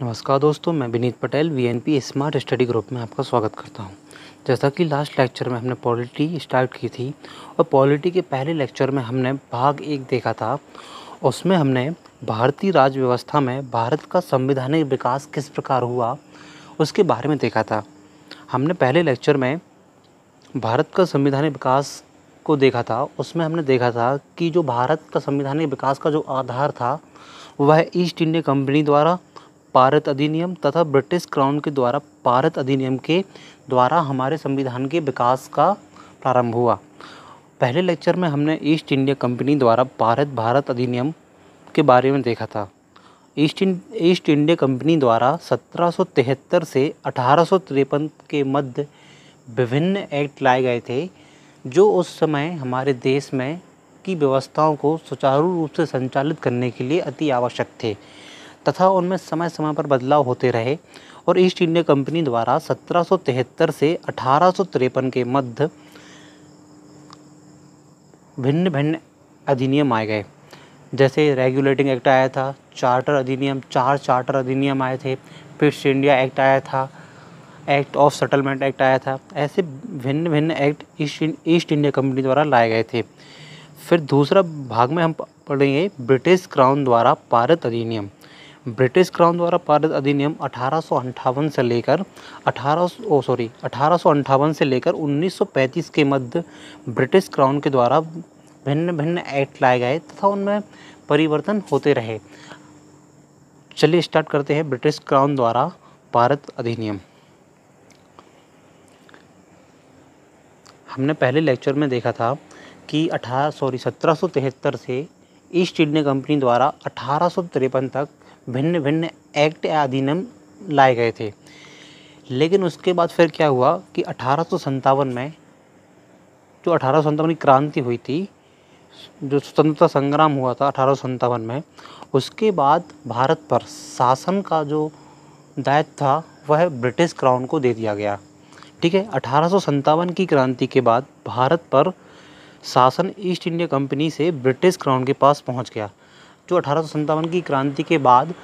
नमस्कार दोस्तों, मैं Vineet Patel VNP smart study group में आपका स्वागत करता हूं। जैसा कि लास्ट लेक्चर में हमने पॉलिटी स्टार्ट की थी और पॉलिटी के पहले लेक्चर में हमने भाग 1 देखा था। उसमें हमने भारतीय राज्य व्यवस्था में भारत का संवैधानिक विकास किस प्रकार हुआ उसके बारे में देखा था। हमने पहले लेक्चर में भारत का संवैधानिक विकास को देखा था। उसमें हमने देखा था कि जो भारत का संवैधानिक विकास का जो आधार था वह ईस्ट इंडिया कंपनी द्वारा पारित अधिनियम तथा ब्रिटिश क्राउन के द्वारा पारित अधिनियम के द्वारा हमारे संविधान के विकास का प्रारंभ हुआ। पहले लेक्चर में हमने ईस्ट इंडिया कंपनी द्वारा पारित भारत अधिनियम के बारे में देखा था। ईस्ट इंडिया कंपनी द्वारा 1773 से 1853 के मध्य विभिन्न एक्ट लाए गए थे जो उस समय हमारे देश में की व्यवस्थाओं को सुचारू रूप से संचालित करने के लिए अति आवश्यक थे तथा उनमें समय समय पर बदलाव होते रहे और ईस्ट इंडिया कंपनी द्वारा 1773 से 1853 के मध्य भिन्न भिन्न अधिनियम आए गए। जैसे रेगुलेटिंग एक्ट आया था, चार्टर अधिनियम, 4 चार्टर अधिनियम आए थे, फिर ईस्ट इंडिया एक्ट आया था, एक्ट ऑफ सेटलमेंट एक्ट आया था। ऐसे भिन्न भिन्न एक्ट ईस्ट इंडिया कंपनी द्वारा लाए गए थे। फिर दूसरा भाग में हम पढ़ेंगे ब्रिटिश क्राउन द्वारा पारित अधिनियम। ब्रिटिश क्राउन द्वारा पारित अधिनियम 1858 से लेकर 1935 के मध्य ब्रिटिश क्राउन के द्वारा भिन्न भिन्न एक्ट लाए गए तथा उनमें परिवर्तन होते रहे। चलिए स्टार्ट करते हैं ब्रिटिश क्राउन द्वारा पारित अधिनियम। हमने पहले लेक्चर में देखा था कि 1773 से ईस्ट इंडिया कंपनी द्वारा 1853 तक भिन्न भिन्न एक्ट या अधिनियम लाए गए थे। लेकिन उसके बाद फिर क्या हुआ कि 1857 में जो 1857 की क्रांति हुई थी, जो स्वतंत्रता संग्राम हुआ था 1857 में, उसके बाद भारत पर शासन का जो दायित्व था वह ब्रिटिश क्राउन को दे दिया गया। ठीक है, 1857 की क्रांति के बाद भारत पर शासन ईस्ट इंडिया कंपनी से ब्रिटिश क्राउन के पास पहुंच गया। जो 1857 की क्रांति के बाद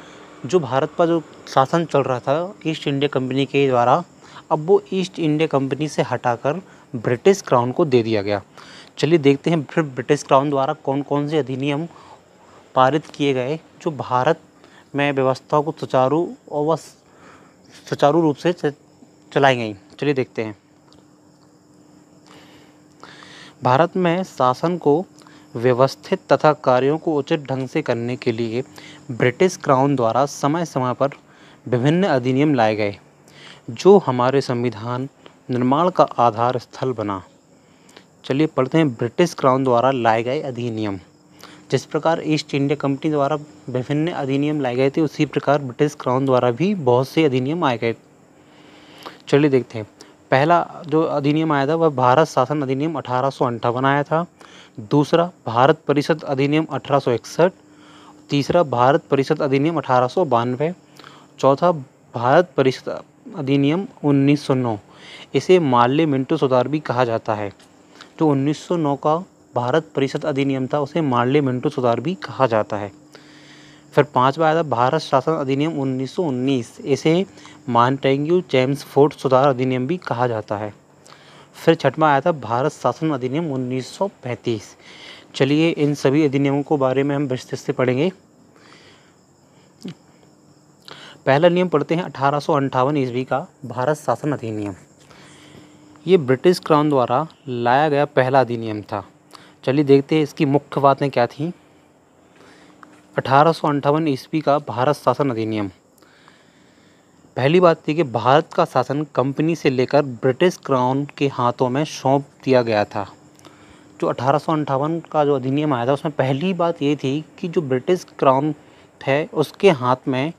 जो भारत पर जो शासन चल रहा था ईस्ट इंडिया कंपनी के द्वारा, अब वो ईस्ट इंडिया कंपनी से हटाकर ब्रिटिश क्राउन को दे दिया गया। चलिए देखते हैं फिर ब्रिटिश क्राउन द्वारा कौन कौन से अधिनियम पारित किए गए जो भारत में व्यवस्थाओं को सुचारू रूप से चलाई गई। चलिए देखते हैं। भारत में शासन को व्यवस्थित तथा कार्यों को उचित ढंग से करने के लिए ब्रिटिश क्राउन द्वारा समय समय पर विभिन्न अधिनियम लाए गए जो हमारे संविधान निर्माण का आधार स्थल बना। चलिए पढ़ते हैं ब्रिटिश क्राउन द्वारा लाए गए अधिनियम। जिस प्रकार ईस्ट इंडिया कंपनी द्वारा विभिन्न अधिनियम लाए गए थे, उसी प्रकार ब्रिटिश क्राउन द्वारा भी बहुत से अधिनियम आए गए। चलिए देखते हैं। पहला जो अधिनियम आया था वह भारत शासन अधिनियम 1858 आया था। दूसरा भारत परिषद अधिनियम 1861। तीसरा भारत परिषद अधिनियम 1892। चौथा भारत परिषद अधिनियम 1909। इसे मार्ले मिंटो सुधार भी कहा जाता है। जो 1909 का भारत परिषद अधिनियम था उसे मार्ले मिंटो सुधार भी कहा जाता है। फिर पांचवा आया था भारत शासन अधिनियम 1919। इसे मॉन्टेग्यू चेम्सफोर्ड सुधार अधिनियम भी कहा जाता है। फिर छठवां आया था भारत शासन अधिनियम 1935। चलिए इन सभी अधिनियमों को बारे में हम विस्तृत से पढ़ेंगे। पहला नियम पढ़ते हैं 1858 ईस्वी का भारत शासन अधिनियम। ये ब्रिटिश क्राउन द्वारा लाया गया पहला अधिनियम था। चलिए देखते हैं इसकी मुख्य बातें क्या थी। 1858 ईस्वी का भारत शासन अधिनियम। पहली बात थी कि भारत का शासन कंपनी से लेकर ब्रिटिश क्राउन के हाथों में सौंप दिया गया था। जो 1858 का जो अधिनियम आया था उसमें पहली बात ये थी कि जो ब्रिटिश क्राउन थे उसके हाथ में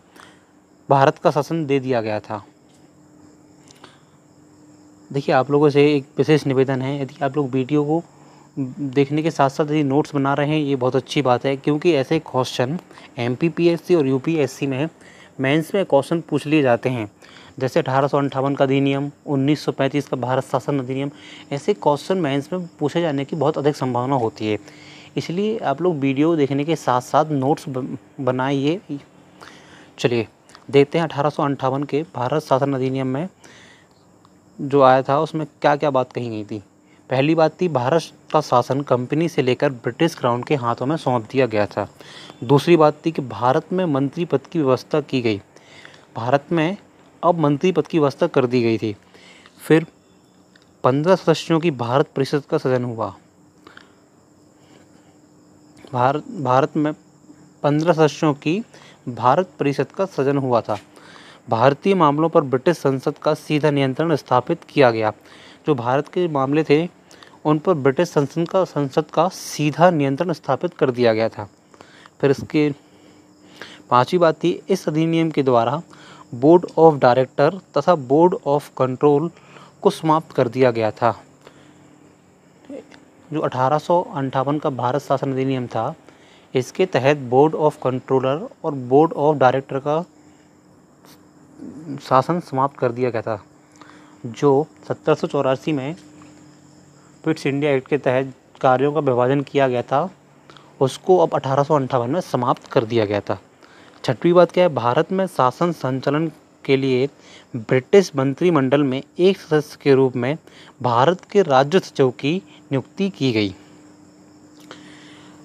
भारत का शासन दे दिया गया था। देखिए, आप लोगों से एक विशेष निवेदन है, यदि आप लोग वीडियो को देखने के साथ साथ यदि नोट्स बना रहे हैं ये बहुत अच्छी बात है, क्योंकि ऐसे क्वेश्चन MPPSC और UPSC में मेंस में क्वेश्चन पूछ लिए जाते हैं। जैसे 1858 का अधिनियम, 1935 का भारत शासन अधिनियम, ऐसे क्वेश्चन मेंस में पूछे जाने की बहुत अधिक संभावना होती है। इसलिए आप लोग वीडियो देखने के साथ साथ नोट्स बनाइए। चलिए देखते हैं 1858 के भारत शासन अधिनियम में जो आया था उसमें क्या क्या बात कही गई थी। पहली बात थी, भारत का शासन कंपनी से लेकर ब्रिटिश क्राउन के हाथों में सौंप दिया गया था। दूसरी बात थी कि भारत में मंत्री पद की व्यवस्था की गई। भारत में अब मंत्री पद की व्यवस्था कर दी गई थी। फिर 15 सदस्यों की भारत परिषद का सृजन हुआ। भारत में 15 सदस्यों की भारत परिषद का सृजन हुआ था। भारतीय मामलों पर ब्रिटिश संसद का सीधा नियंत्रण स्थापित किया गया। जो भारत के मामले थे उन पर ब्रिटिश संसद का सीधा नियंत्रण स्थापित कर दिया गया था। फिर इसके पांचवी बात थी, इस अधिनियम के द्वारा बोर्ड ऑफ डायरेक्टर तथा बोर्ड ऑफ कंट्रोल को समाप्त कर दिया गया था। जो 1858 का भारत शासन अधिनियम था, इसके तहत बोर्ड ऑफ कंट्रोलर और बोर्ड ऑफ डायरेक्टर का शासन समाप्त कर दिया गया था। जो 1784 में पिट्स इंडिया एक्ट के तहत कार्यों का विभाजन किया गया था, उसको अब 1858 में समाप्त कर दिया गया था। छठवीं बात क्या है, भारत में शासन संचालन के लिए ब्रिटिश मंत्रिमंडल में एक सदस्य के रूप में भारत के राज्य सचिव की नियुक्ति की गई।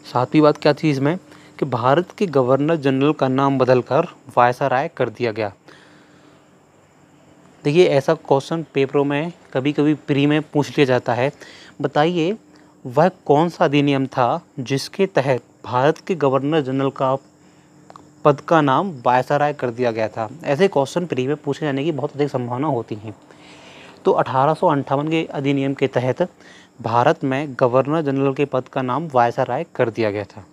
सातवीं बात क्या थी इसमें कि भारत के गवर्नर जनरल का नाम बदलकर वायसराय कर दिया गया। देखिए, ऐसा क्वेश्चन पेपरों में कभी कभी प्री में पूछ लिया जाता है। बताइए वह कौन सा अधिनियम था जिसके तहत भारत के गवर्नर जनरल का पद का नाम वायसराय कर दिया गया था। ऐसे क्वेश्चन प्री में पूछे जाने की बहुत अधिक संभावना होती है। तो 1858 के अधिनियम के तहत भारत में गवर्नर जनरल के पद का नाम वायसराय कर दिया गया था।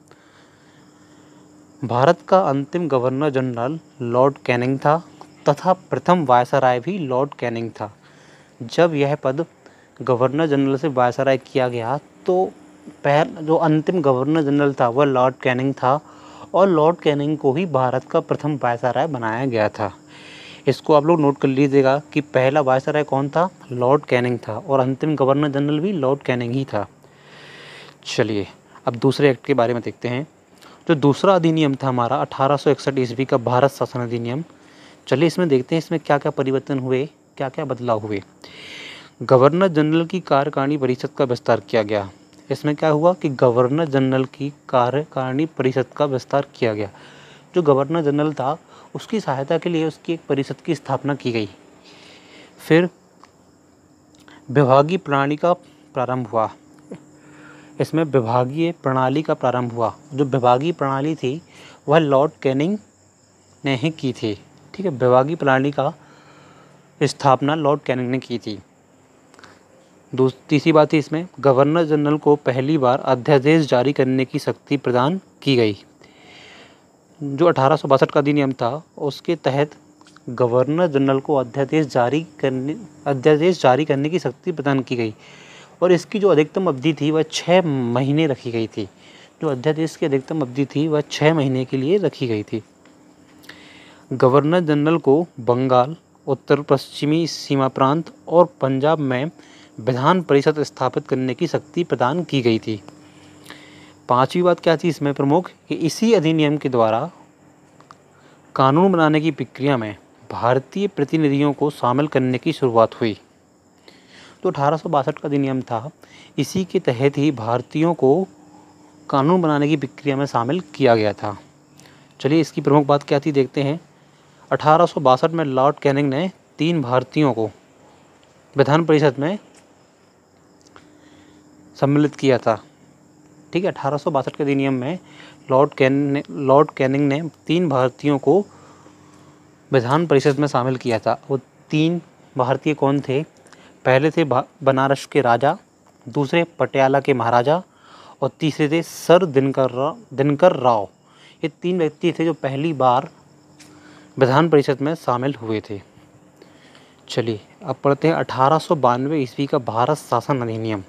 भारत का अंतिम गवर्नर जनरल लॉर्ड कैनिंग था तथा प्रथम वायसराय भी लॉर्ड कैनिंग था। जब यह पद गवर्नर जनरल से वायसराय किया गया तो जो अंतिम गवर्नर जनरल था वह लॉर्ड कैनिंग था और लॉर्ड कैनिंग को ही भारत का प्रथम वायसराय बनाया गया था। इसको आप लोग नोट कर लीजिएगा कि पहला वायसराय कौन था, लॉर्ड कैनिंग था, और अंतिम गवर्नर जनरल भी लॉर्ड कैनिंग ही था। चलिए अब दूसरे एक्ट के बारे में देखते हैं। जो दूसरा अधिनियम था हमारा 1861 ईस्वी का भारत शासन अधिनियम। चलिए इसमें देखते हैं इसमें क्या क्या परिवर्तन हुए, क्या क्या बदलाव हुए। गवर्नर जनरल की कार्यकारिणी परिषद का विस्तार किया गया। इसमें क्या हुआ कि गवर्नर जनरल की कार्यकारिणी परिषद का विस्तार किया गया। जो गवर्नर जनरल था उसकी सहायता के लिए उसकी एक परिषद की स्थापना की गई। फिर विभागीय प्रणाली का प्रारंभ हुआ। इसमें विभागीय प्रणाली का प्रारंभ हुआ। जो विभागीय प्रणाली थी वह लॉर्ड कैनिंग ने ही की थी। ठीक है, विभागीय प्रणाली का स्थापना लॉर्ड कैनिंग ने की थी। तीसरी बात थी इसमें गवर्नर जनरल को पहली बार अध्यादेश जारी करने की शक्ति प्रदान की गई। जो 1862 का अधिनियम था उसके तहत गवर्नर जनरल को अध्यादेश जारी करने की शक्ति प्रदान की गई और इसकी जो अधिकतम अवधि थी वह 6 महीने रखी गई थी। जो अध्यादेश की अधिकतम अवधि थी वह 6 महीने के लिए रखी गई थी। गवर्नर जनरल को बंगाल, उत्तर पश्चिमी सीमा प्रांत और पंजाब में विधान परिषद स्थापित करने की शक्ति प्रदान की गई थी। पांचवी बात क्या थी इसमें प्रमुख कि इसी अधिनियम के द्वारा कानून बनाने की प्रक्रिया में भारतीय प्रतिनिधियों को शामिल करने की शुरुआत हुई। तो 1862 का अधिनियम था, इसी के तहत ही भारतीयों को कानून बनाने की प्रक्रिया में शामिल किया गया था। चलिए इसकी प्रमुख बात क्या थी देखते हैं। 1862 में लॉर्ड कैनिंग ने 3 भारतीयों को विधान परिषद में सम्मिलित किया था। ठीक है, 1862 के अधिनियम में लॉर्ड कैनिंग ने 3 भारतीयों को विधान परिषद में शामिल किया था। वो 3 भारतीय कौन थे? पहले थे बनारस के राजा, दूसरे पटियाला के महाराजा और तीसरे थे सर दिनकर राव। ये 3 व्यक्ति थे जो पहली बार विधान परिषद में शामिल हुए थे। चलिए अब पढ़ते हैं 1892 ईस्वी का भारत शासन अधिनियम।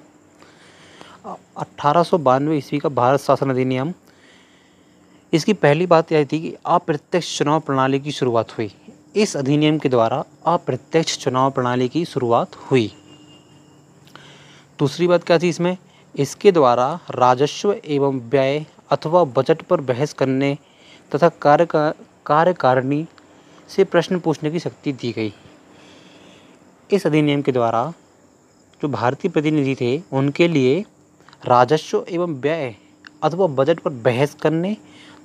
1892 ईस्वी का भारत शासन अधिनियम, इसकी पहली बात यह थी कि अप्रत्यक्ष चुनाव प्रणाली की शुरुआत हुई। इस अधिनियम के द्वारा अप्रत्यक्ष चुनाव प्रणाली की शुरुआत हुई। दूसरी बात क्या थी इसमें, इसके द्वारा राजस्व एवं व्यय अथवा बजट पर बहस करने तथा कार्यकारिणी से प्रश्न पूछने की शक्ति दी गई। इस अधिनियम के द्वारा जो भारतीय प्रतिनिधि थे उनके लिए राजस्व एवं व्यय अथवा बजट पर बहस करने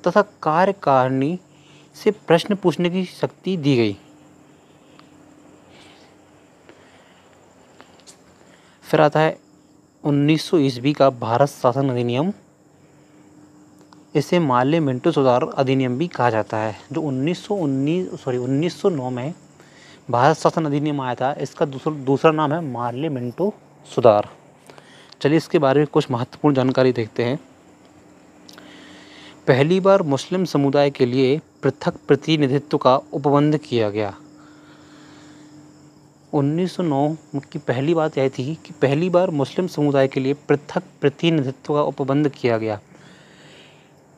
तथा कार्यकारिणी से प्रश्न पूछने की शक्ति दी गई। फिर आता है 1900 ईस्वी का भारत शासन अधिनियम। इसे माल्य मिंटो सुधार अधिनियम भी कहा जाता है। जो 1909 में भारत शासन अधिनियम आया था, इसका दूसरा नाम है माल्य मिंटो सुधार। चलिए इसके बारे में कुछ महत्वपूर्ण जानकारी देखते हैं। पहली बार मुस्लिम समुदाय के लिए पृथक प्रतिनिधित्व का उपबंध किया गया। 1909 की पहली बात यह थी कि पहली बार मुस्लिम समुदाय के लिए पृथक प्रतिनिधित्व का उपबंध किया गया।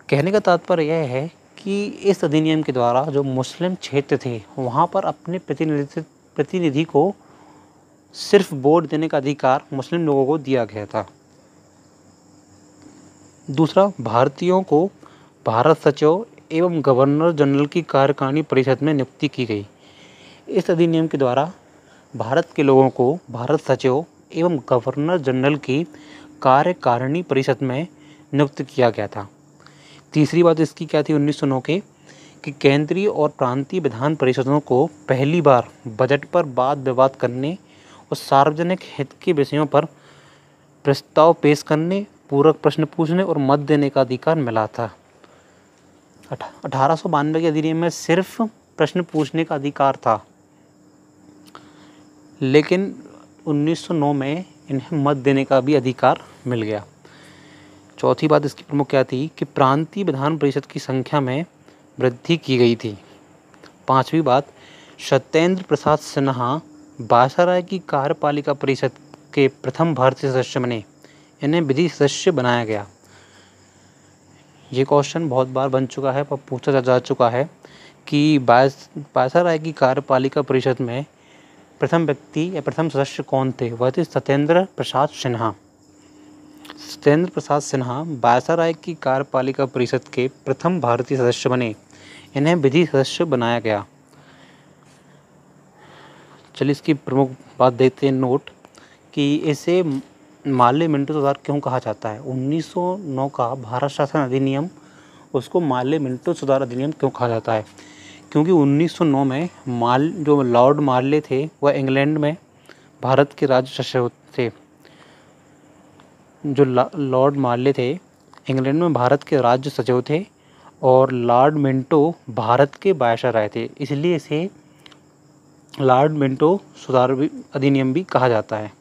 कहने का तात्पर्य यह है कि इस अधिनियम के द्वारा जो मुस्लिम क्षेत्र थे वहाँ पर अपने प्रतिनिधि को सिर्फ वोट देने का अधिकार मुस्लिम लोगों को दिया गया था। दूसरा, भारतीयों को भारत सचिव एवं गवर्नर जनरल की कार्यकारिणी परिषद में नियुक्ति की गई। इस अधिनियम के द्वारा भारत के लोगों को भारत सचिव एवं गवर्नर जनरल की कार्यकारिणी परिषद में नियुक्त किया गया था। तीसरी बात इसकी क्या थी 1909 के कि केंद्रीय और प्रांतीय विधान परिषदों को पहली बार बजट पर वाद विवाद करने और सार्वजनिक हित के विषयों पर प्रस्ताव पेश करने, पूरक प्रश्न पूछने और मत देने का अधिकार मिला था। 1892 के अधिनियम में सिर्फ प्रश्न पूछने का अधिकार था, लेकिन 1909 में इन्हें मत देने का भी अधिकार मिल गया। चौथी बात इसकी प्रमुख क्या थी कि प्रांतीय विधान परिषद की संख्या में वृद्धि की गई थी। पांचवी बात, सत्येंद्र प्रसाद सिन्हा वायसराय की कार्यपालिका परिषद के प्रथम भारतीय सदस्य बने। इन्हें विधि सदस्य बनाया गया। ये क्वेश्चन बहुत बार बन चुका है पर पूछा जा चुका है कि वायसराय की कार्यपालिका परिषद में प्रथम व्यक्ति या प्रथम सदस्य कौन थे। वह थे सत्येंद्र प्रसाद सिन्हा। सत्येंद्र प्रसाद सिन्हा वायसराय की कार्यपालिका परिषद के प्रथम भारतीय सदस्य बने। इन्हें विधि सदस्य बनाया गया। चलिए इसकी प्रमुख बात देखते हैं नोट कि इसे माल्य मिंटो सुधार क्यों कहा जाता है। 1909 का भारत शासन अधिनियम, उसको माल्य मिंटो सुधार अधिनियम क्यों कहा जाता है? क्योंकि 1909 में जो लॉर्ड माल्य थे वह इंग्लैंड में भारत के राज्य सचिव थे। जो लॉर्ड माल्य थे इंग्लैंड में भारत के राज्य सचिव थे और लॉर्ड मिंटो भारत के वायसराय थे, इसलिए इसे लॉर्ड मिंटो सुधार अधिनियम भी कहा जाता है।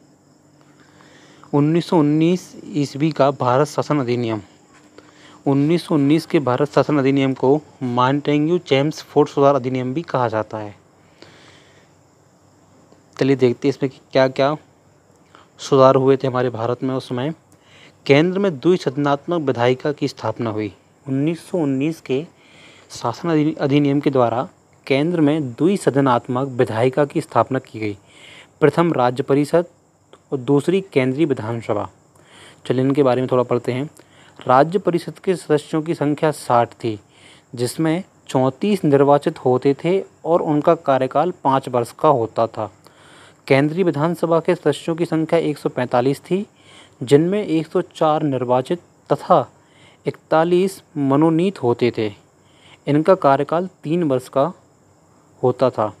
1919 ईस्वी का भारत शासन अधिनियम। 1919 के भारत शासन अधिनियम को मॉन्टेग्यू चेम्सफोर्ड सुधार अधिनियम भी कहा जाता है। चलिए देखते हैं इसमें क्या क्या सुधार हुए थे हमारे भारत में उस समय। केंद्र में द्विसदनात्मक विधायिका की स्थापना हुई। 1919 के शासन अधिनियम के द्वारा केंद्र में द्विसदनात्मक विधायिका की स्थापना की गई। प्रथम राज्य परिषद और दूसरी केंद्रीय विधानसभा। चलिए इनके बारे में थोड़ा पढ़ते हैं। राज्य परिषद के सदस्यों की संख्या 60 थी, जिसमें 34 निर्वाचित होते थे और उनका कार्यकाल 5 वर्ष का होता था। केंद्रीय विधानसभा के सदस्यों की संख्या 145 थी, जिनमें 104 निर्वाचित तथा 41 मनोनीत होते थे। इनका कार्यकाल 3 वर्ष का होता था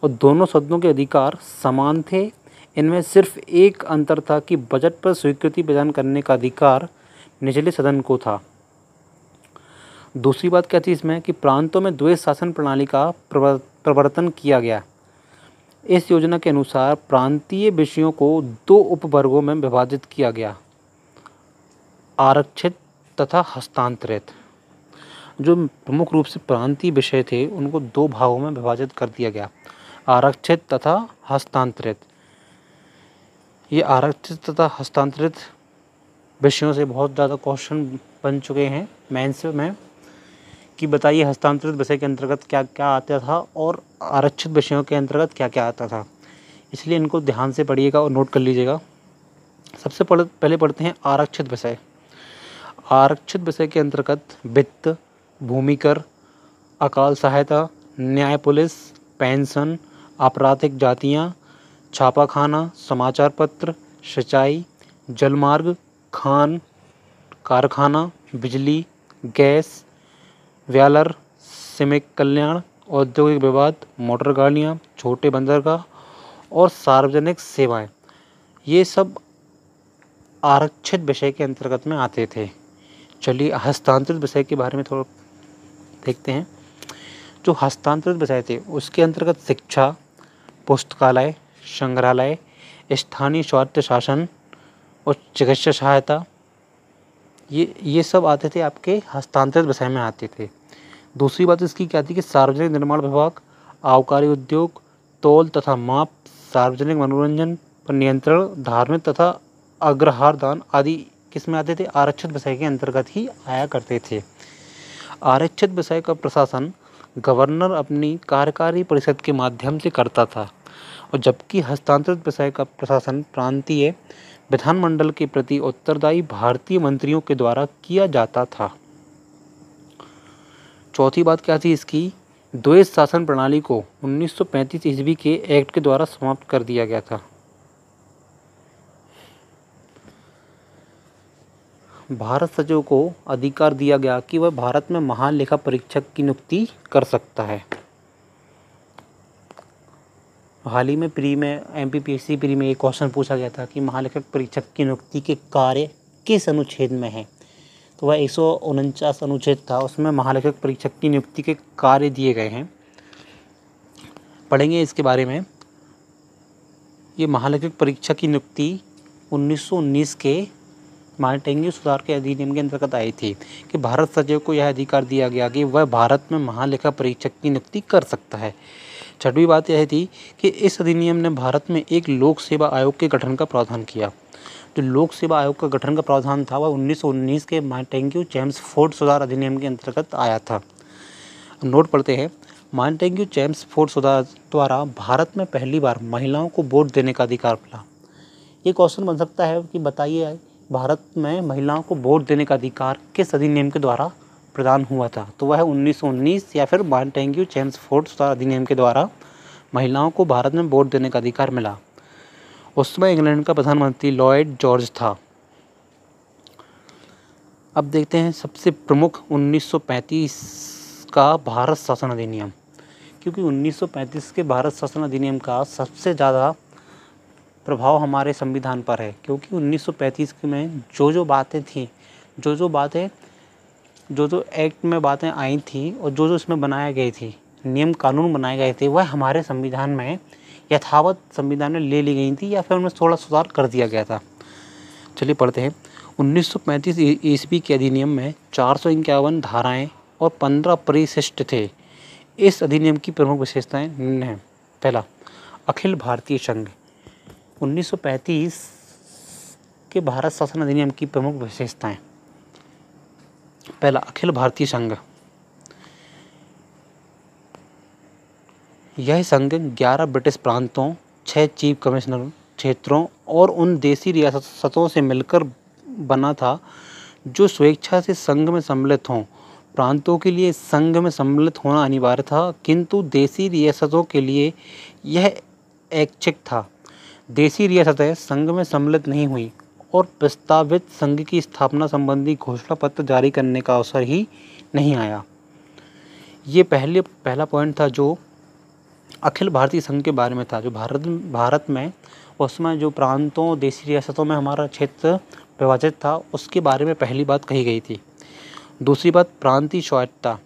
और दोनों सदनों के अधिकार समान थे। इनमें सिर्फ एक अंतर था कि बजट पर स्वीकृति प्रदान करने का अधिकार निचले सदन को था। दूसरी बात क्या थी इसमें कि प्रांतों में द्वैत शासन प्रणाली का प्रवर्तन किया गया। इस योजना के अनुसार प्रांतीय विषयों को 2 उपवर्गों में विभाजित किया गया, आरक्षित तथा हस्तांतरित। जो प्रमुख रूप से प्रांतीय विषय थे उनको 2 भागों में विभाजित कर दिया गया, आरक्षित तथा हस्तांतरित। ये आरक्षित तथा हस्तांतरित विषयों से बहुत ज़्यादा क्वेश्चन बन चुके हैं मेंस में कि बताइए हस्तांतरित विषय के अंतर्गत क्या क्या आता था और आरक्षित विषयों के अंतर्गत क्या क्या आता था। इसलिए इनको ध्यान से पढ़िएगा और नोट कर लीजिएगा। सबसे पहले पढ़ते हैं आरक्षित विषय। आरक्षित विषय के अंतर्गत वित्त, भूमि कर, अकाल सहायता, न्याय पुलिस, पेंशन, आपराधिक जातियाँ, छापाखाना, समाचार पत्र, सिंचाई, जलमार्ग, खान कारखाना, बिजली, गैस, व्यालर, श्रमिक कल्याण, औद्योगिक विवाद, मोटर गाड़ियाँ, छोटे बंदरगाह और सार्वजनिक सेवाएं, ये सब आरक्षित विषय के अंतर्गत में आते थे। चलिए हस्तांतरित विषय के बारे में थोड़ा देखते हैं। जो हस्तांतरित विषय थे उसके अंतर्गत शिक्षा, पुस्तकालय, संग्रहालय, स्थानीय स्वायत्त शासन और चिकित्सा सहायता, ये सब आते थे, आपके हस्तांतरित विषय में आते थे। दूसरी बात इसकी क्या थी कि सार्वजनिक निर्माण विभाग, आबकारी उद्योग, तौल तथा माप, सार्वजनिक मनोरंजन पर नियंत्रण, धार्मिक तथा अग्रहार दान आदि किस में आते थे? आरक्षित विषय के अंतर्गत ही आया करते थे। आरक्षित विषय का प्रशासन गवर्नर अपनी कार्यकारी परिषद के माध्यम से करता था, और जबकि हस्तांतरित विषय का प्रशासन प्रांतीय विधानमंडल के प्रति उत्तरदायी भारतीय मंत्रियों के द्वारा किया जाता था। चौथी बात क्या थी इसकी? द्वैध शासन प्रणाली को 1935 ईस्वी के एक्ट के द्वारा समाप्त कर दिया गया था। भारत सचिव को अधिकार दिया गया कि वह भारत में महालेखा परीक्षक की नियुक्ति कर सकता है। हाल ही में प्री में MPPSC प्री में एक क्वेश्चन पूछा गया था कि महालेखक परीक्षक की नियुक्ति के कार्य किस अनुच्छेद में है? तो वह 149 अनुच्छेद था, उसमें महालेखक परीक्षक की नियुक्ति के कार्य दिए गए हैं, पढ़ेंगे इसके बारे में। ये महालेखक परीक्षक की नियुक्ति 1919 के मार्टेंग्यू सुधार के अधिनियम के अंतर्गत आई थी कि भारत सचिव को यह अधिकार दिया गया कि वह भारत में महालेखा परीक्षक की नियुक्ति कर सकता है। छठवीं बात यह थी कि इस अधिनियम ने भारत में एक लोक सेवा आयोग के गठन का प्रावधान किया। जो लोक सेवा आयोग का गठन का प्रावधान था वह 1919 के मार्टेंग्यू चेम्सफोर्ड सुधार अधिनियम के अंतर्गत आया था। नोट पढ़ते हैं। मार्टेंग्यू चेम्सफोर्ड सुधार द्वारा भारत में पहली बार महिलाओं को वोट देने का अधिकार मिला। ये क्वेश्चन बन सकता है कि बताइए भारत में महिलाओं को वोट देने का अधिकार किस अधिनियम के द्वारा प्रदान हुआ था? तो वह 1919 या फिर मार्टेंग्यू चेम्सफोर्ड सुधार अधिनियम के द्वारा महिलाओं को भारत में वोट देने का अधिकार मिला। उस समय इंग्लैंड का प्रधानमंत्री लॉयड जॉर्ज था। अब देखते हैं सबसे प्रमुख 1935 का भारत शासन अधिनियम, क्योंकि 1935 के भारत शासन अधिनियम का सबसे ज़्यादा प्रभाव हमारे संविधान पर है, क्योंकि 1935 में जो बातें थी, जो एक्ट में बातें आई थी और जो इसमें बनाए गए थी, नियम कानून बनाए गए थे, वह हमारे संविधान में यथावत संविधान में ले ली गई थी या फिर उनमें थोड़ा सुधार कर दिया गया था। चलिए पढ़ते हैं। 1935 ईस्वी के अधिनियम में 451 धाराएं और 15 परिशिष्ट थे। इस अधिनियम की प्रमुख विशेषताएं निम्न हैं। पहला, अखिल भारतीय संघ। 1935 के भारत शासन अधिनियम की प्रमुख विशेषताएं। पहला, अखिल भारतीय संघ। यह संघ 11 ब्रिटिश प्रांतों, 6 चीफ कमिश्नर क्षेत्रों और उन देशी रियासतों से मिलकर बना था जो स्वेच्छा से संघ में सम्मिलित हों। प्रांतों के लिए संघ में सम्मिलित होना अनिवार्य था, किंतु देशी रियासतों के लिए यह ऐच्छिक था। देशी रियासतें संघ में सम्मिलित नहीं हुई और प्रस्तावित संघ की स्थापना संबंधी घोषणा पत्र जारी करने का अवसर ही नहीं आया। ये पहला पॉइंट था जो अखिल भारतीय संघ के बारे में था। जो भारत में उसमें जो प्रांतों, देशी रियासतों में हमारा क्षेत्र विभाजित था, उसके बारे में पहली बात कही गई थी। दूसरी बात, प्रांतीय स्वायत्तता।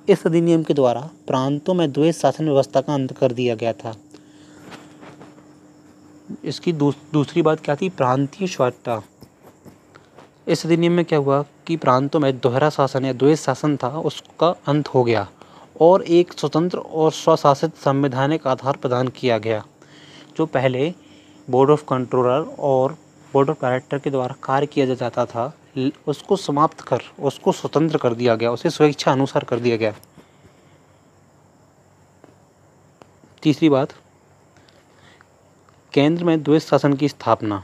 इस अधिनियम के द्वारा प्रांतों में द्वैध शासन व्यवस्था का अंत कर दिया गया था। इसकी दूसरी बात क्या थी? प्रांतीय स्वायत्तता। इस अधिनियम में क्या हुआ कि प्रांतों में दोहरा शासन या द्वैध शासन था, उसका अंत हो गया और एक स्वतंत्र और स्वशासित संवैधानिक आधार प्रदान किया गया। जो पहले बोर्ड ऑफ कंट्रोलर और बोर्ड ऑफ डायरेक्टर के द्वारा कार्य किया जाता था, उसको समाप्त कर उसको स्वतंत्र कर दिया गया, उसे स्वेच्छा अनुसार कर दिया गया। तीसरी बात, केंद्र में द्वैध शासन की स्थापना।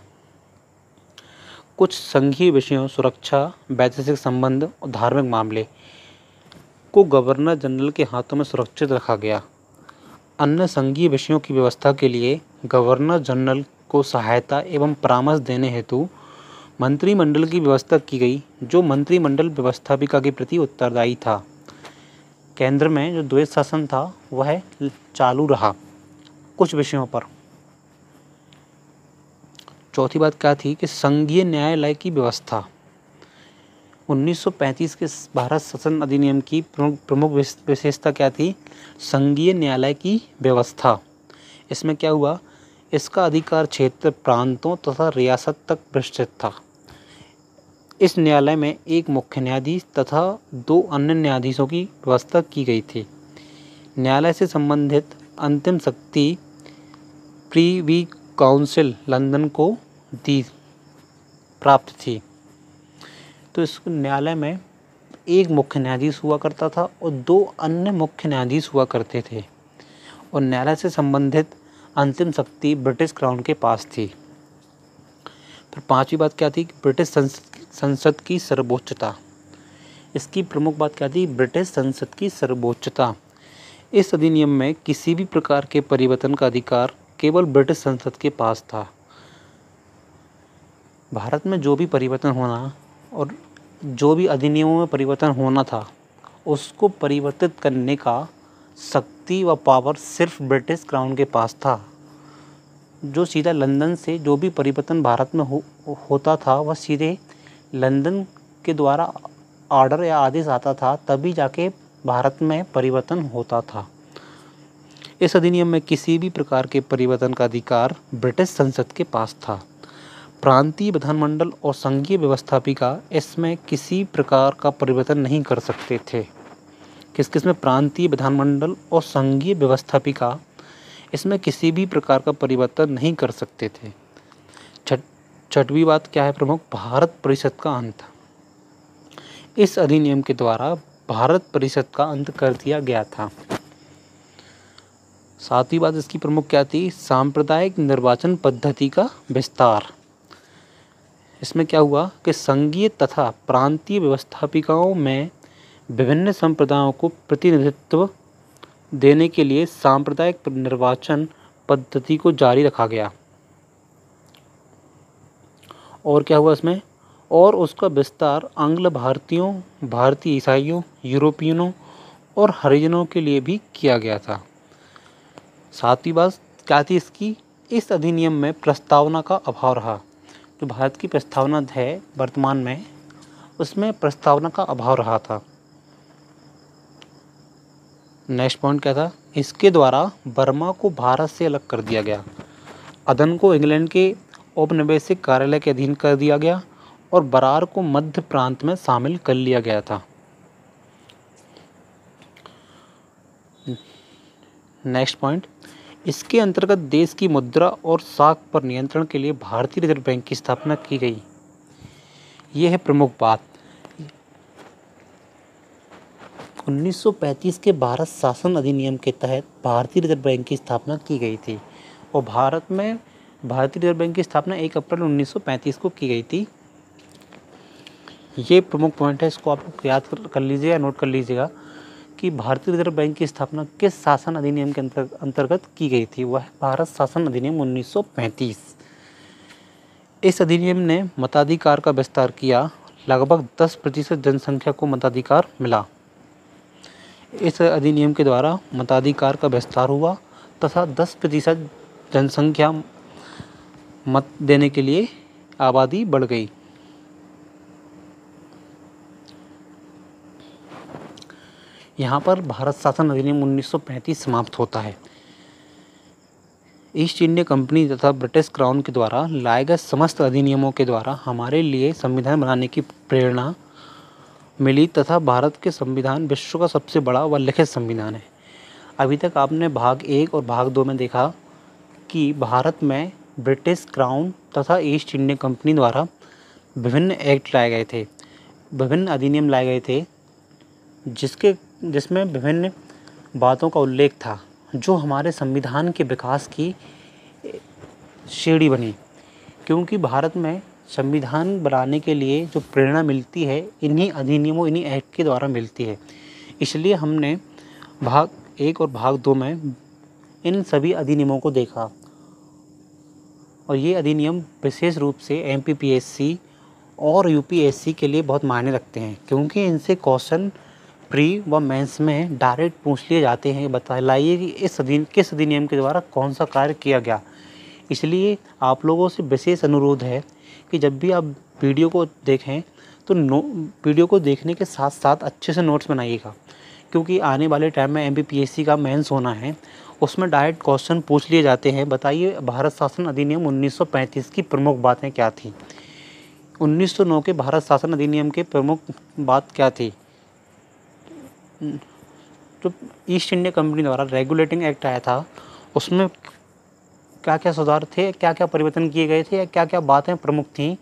कुछ संघीय विषयों, सुरक्षा, वैदेशिक संबंध और धार्मिक मामले, को गवर्नर जनरल के हाथों में सुरक्षित रखा गया। अन्य संघीय विषयों की व्यवस्था के लिए गवर्नर जनरल को सहायता एवं परामर्श देने हेतु मंत्रिमंडल की व्यवस्था की गई, जो मंत्रिमंडल व्यवस्थापिका के प्रति उत्तरदायी था। केंद्र में जो द्वैध शासन था वह चालू रहा कुछ विषयों पर। चौथी बात क्या थी कि संघीय न्यायालय की व्यवस्था। 1935 के भारत शासन अधिनियम की प्रमुख विशेषता क्या थी? संघीय न्यायालय की व्यवस्था। इसमें क्या हुआ? इसका अधिकार क्षेत्र प्रांतों तथा रियासत तक विस्तृत था। इस न्यायालय में एक मुख्य न्यायाधीश तथा 2 अन्य न्यायाधीशों की व्यवस्था की गई थी। न्यायालय से संबंधित अंतिम शक्ति प्रीवी काउंसिल लंदन को प्राप्त थी। तो इस न्यायालय में एक मुख्य न्यायाधीश हुआ करता था और 2 अन्य मुख्य न्यायाधीश हुआ करते थे, और न्यायालय से संबंधित अंतिम शक्ति ब्रिटिश क्राउन के पास थी। फिर 5वीं बात क्या थी? ब्रिटिश संसद की सर्वोच्चता। इसकी प्रमुख बात क्या थी? ब्रिटिश संसद की सर्वोच्चता। इस अधिनियम में किसी भी प्रकार के परिवर्तन का अधिकार केवल ब्रिटिश संसद के पास था। भारत में जो भी परिवर्तन होना और जो भी अधिनियमों में परिवर्तन होना था, उसको परिवर्तित करने का शक्ति व पावर सिर्फ ब्रिटिश क्राउन के पास था। जो सीधा लंदन से जो भी परिवर्तन भारत में होता था, वह सीधे लंदन के द्वारा ऑर्डर या आदेश आता था, तभी जाके भारत में परिवर्तन होता था। इस अधिनियम में किसी भी प्रकार के परिवर्तन का अधिकार ब्रिटिश संसद के पास था। प्रांतीय विधानमंडल और संघीय व्यवस्थापिका इसमें किसी प्रकार का परिवर्तन नहीं कर सकते थे। किस में? प्रांतीय विधानमंडल और संघीय व्यवस्थापिका इसमें किसी भी प्रकार का परिवर्तन नहीं कर सकते थे। छठवीं बात क्या है प्रमुख? भारत परिषद का अंत। इस अधिनियम के द्वारा भारत परिषद का अंत कर दिया गया था। 7वीं बात इसकी प्रमुख क्या थी? सांप्रदायिक निर्वाचन पद्धति का विस्तार। इसमें क्या हुआ कि संघीय तथा प्रांतीय व्यवस्थापिकाओं में विभिन्न संप्रदायों को प्रतिनिधित्व देने के लिए सांप्रदायिक निर्वाचन पद्धति को जारी रखा गया। और क्या हुआ इसमें? और उसका विस्तार आंग्ल भारतीयों, भारतीय ईसाइयों, यूरोपियनों और हरिजनों के लिए भी किया गया था। 7वीं बात क्या थी इसकी? इस अधिनियम में प्रस्तावना का अभाव रहा। जो भारत की प्रस्तावना है वर्तमान में, उसमें प्रस्तावना का अभाव रहा था। नेक्स्ट पॉइंट क्या था? इसके द्वारा बर्मा को भारत से अलग कर दिया गया, अदन को इंग्लैंड के औपनिवेशिक कार्यालय के अधीन कर दिया गया और बरार को मध्य प्रांत में शामिल कर लिया गया था। नेक्स्ट पॉइंट, इसके अंतर्गत देश की मुद्रा और साख पर नियंत्रण के लिए भारतीय रिजर्व बैंक की स्थापना की गई। यह है प्रमुख बात। 1935 के भारत शासन अधिनियम के तहत भारतीय रिजर्व बैंक की स्थापना की गई थी, और भारत में भारतीय रिजर्व बैंक की स्थापना 1 अप्रैल 1935 को की गई थी। ये प्रमुख पॉइंट है, इसको आप लोग याद कर लीजिएगा, नोट कर लीजिएगा कि भारतीय रिजर्व बैंक की स्थापना किस शासन अधिनियम के अंतर्गत की गई थी। वह भारत शासन अधिनियम 1935। इस अधिनियम ने मताधिकार का विस्तार किया। लगभग 10% जनसंख्या को मताधिकार मिला। इस अधिनियम के द्वारा मताधिकार का विस्तार हुआ तथा 10% जनसंख्या मत देने के लिए आबादी बढ़ गई। यहाँ पर भारत शासन अधिनियम 1935 समाप्त होता है। ईस्ट इंडिया कंपनी तथा ब्रिटिश क्राउन के द्वारा लाए गए समस्त अधिनियमों के द्वारा हमारे लिए संविधान बनाने की प्रेरणा मिली तथा भारत के संविधान विश्व का सबसे बड़ा व लिखित संविधान है। अभी तक आपने भाग 1 और भाग 2 में देखा कि भारत में ब्रिटिश क्राउन तथा ईस्ट इंडिया कंपनी द्वारा विभिन्न एक्ट लाए गए थे, विभिन्न अधिनियम लाए गए थे, जिसमें विभिन्न बातों का उल्लेख था, जो हमारे संविधान के विकास की सीढ़ी बनी। क्योंकि भारत में संविधान बनाने के लिए जो प्रेरणा मिलती है, इन्हीं अधिनियमों, इन्हीं एक्ट के द्वारा मिलती है। इसलिए हमने भाग 1 और भाग 2 में इन सभी अधिनियमों को देखा और ये अधिनियम विशेष रूप से एमपीपीएससी और यूपीएससी के लिए बहुत मायने रखते हैं, क्योंकि इनसे क्वेश्चन प्री व मेंस में डायरेक्ट पूछ लिए जाते हैं। बताइए कि किस अधिनियम के द्वारा कौन सा कार्य किया गया। इसलिए आप लोगों से विशेष अनुरोध है कि जब भी आप वीडियो को देखें तो वीडियो को देखने के साथ साथ अच्छे से नोट्स बनाइएगा, क्योंकि आने वाले टाइम में एमपीपीएससी का मेंस होना है, उसमें डायरेक्ट क्वेश्चन पूछ लिए जाते हैं। बताइए भारत शासन अधिनियम 1935 की प्रमुख बातें क्या थी। 1909 के भारत शासन अधिनियम के प्रमुख बात क्या थी। तो ईस्ट इंडिया कंपनी द्वारा रेगुलेटिंग एक्ट आया था, उसमें क्या क्या सुधार थे, क्या क्या परिवर्तन किए गए थे, या क्या क्या बातें प्रमुख थीं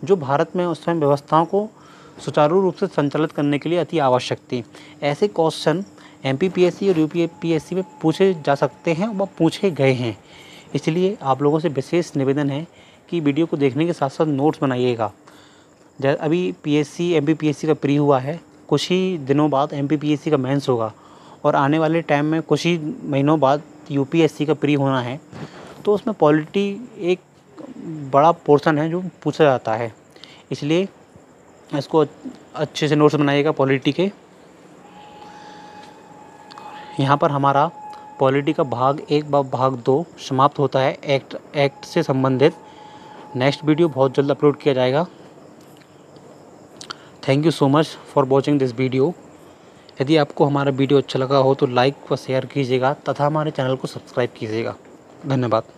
जो भारत में उस समय व्यवस्थाओं को सुचारू रूप से संचालित करने के लिए अति आवश्यक थी। ऐसे क्वेश्चन एमपीपीएससी और यूपीएससी में पूछे जा सकते हैं व पूछे गए हैं। इसलिए आप लोगों से विशेष निवेदन है कि वीडियो को देखने के साथ साथ नोट्स बनाइएगा। अभी पीएससी एमपीपीएससी का प्री हुआ है, कुछ ही दिनों बाद एमपीपीएससी का मेंस होगा और आने वाले टाइम में कुछ ही महीनों बाद यूपीएससी का प्री होना है। तो उसमें पॉलिटी एक बड़ा पोर्शन है जो पूछा जाता है, इसलिए इसको अच्छे से नोट्स बनाइएगा पॉलिटी के। यहाँ पर हमारा पॉलिटी का भाग 1 व भाग 2 समाप्त होता है एक्ट से संबंधित। नेक्स्ट वीडियो बहुत जल्द अपलोड किया जाएगा। Thank you so much for watching this video. यदि आपको हमारा वीडियो अच्छा लगा हो तो लाइक व शेयर कीजिएगा तथा हमारे चैनल को सब्सक्राइब कीजिएगा। धन्यवाद।